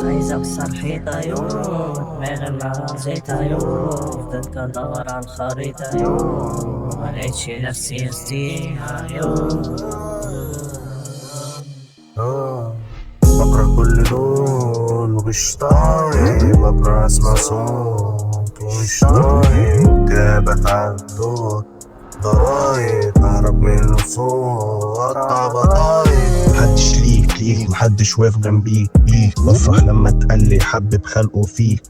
عايز اكسر حيطة يوم، دماغي معاها زيتها يوم، فضلت ادور على الخريطة يوم، ملقتش نفسي وسطيها بكره كل دول ومش طايق، بكره اسمع صوت ومش طايق، جابك عالدور ضرايب اهرب من الصوت واقطع بطايق. محدش ليك محدش واقف جنبيك بفرح لما تقلي حبب خلقه فيك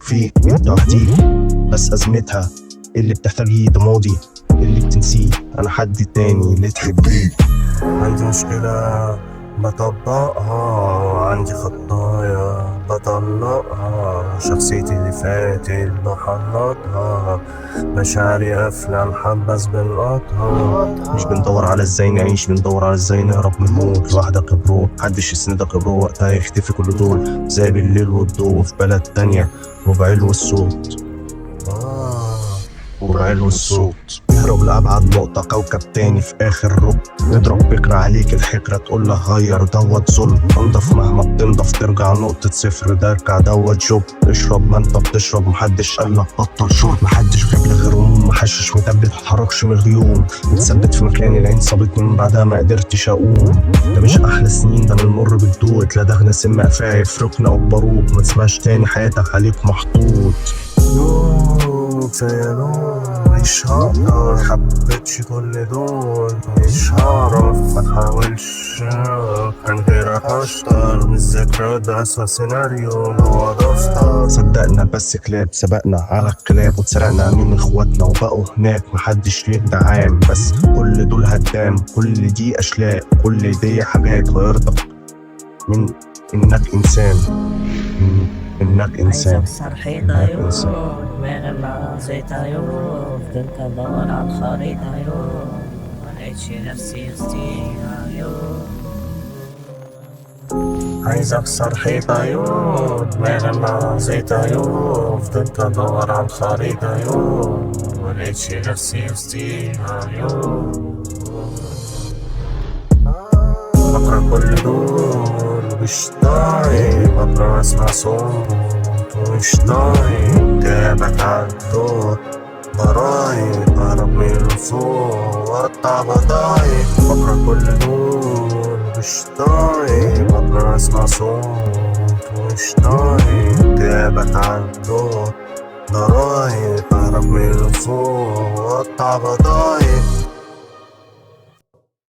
انت وحديك، بس ازمتها اللي بتحتاجيه ده ماضي، اللي بتنسيه انا حد تاني اللي تحبيه. عندي مشكلة بطبقها، عندي خطايا بطلقها، شخصيتي اللي فاتت بحلطها، مشاعري قافلة محبس بالقطها. مش بندور على ازاي نعيش، بندور على ازاي نهرب من الموت. لوحدك برو محدش يسندك برو، وقتها يختفي كل دول زي بالليل والضوء في بلد تانية. وبعلو الصوت وبعلو الصوت نهرب لأبعد نقطة، كوكب تاني في آخر ركن. نضرب فكرة عليك الحكرة تقول له غير، دوت ظلم. انضف مهما بتنضف ترجع نقطة صفر، ده ارجع دوت جوب. اشرب ما انت بتشرب، محدش قالك بطل شرب، محدش جاب لي غير هموم، محشش متبت متحركش من الغيوم. متثبت في مكاني العين صابتني من بعدها ما قدرتش اقوم. ده مش احلى سنين، ده بنمر بالدوت، لا دغنا سم قفايا يفرقنا وباروك، ما تسمعش تاني حياتك عليك محطوط. مش هقدر حبيتش كل دول، مش هعرف متحاولش كان غيرك اشطر، من الذكرى ده اسوأ سيناريو جوا دفتر. صدقنا بس كلاب سبقنا على الكلاب، واتسرقنا من اخواتنا وبقوا هناك، محدش ليه دعام، بس كل دول هدام، كل دي اشلاء، كل دي حاجات غيرتك من انك انسان، انك عايز انسان اكسر حيطة يوم، دماغي معاها زيتها يوم، فضلت ادور على الخريطة يوم، ملقتش نفسي وسطيها يوم. عايز اكسر حيطة يوم، دماغي معاها زيتها يوم، فضلت ادور على الخريطة يوم، ملقتش نفسي وسطيها يوم. بكره كل دول مش طايق، بكره اسمع صوت ومش طايق، جابك عالدور ضرايب اهرب من الصوت واقطع بطايق. بكره كل دول مش طايق، بكره اسمع صوت ومش طايق، جابك عالدور ضرايب اهرب من الصوت واقطع بطايق.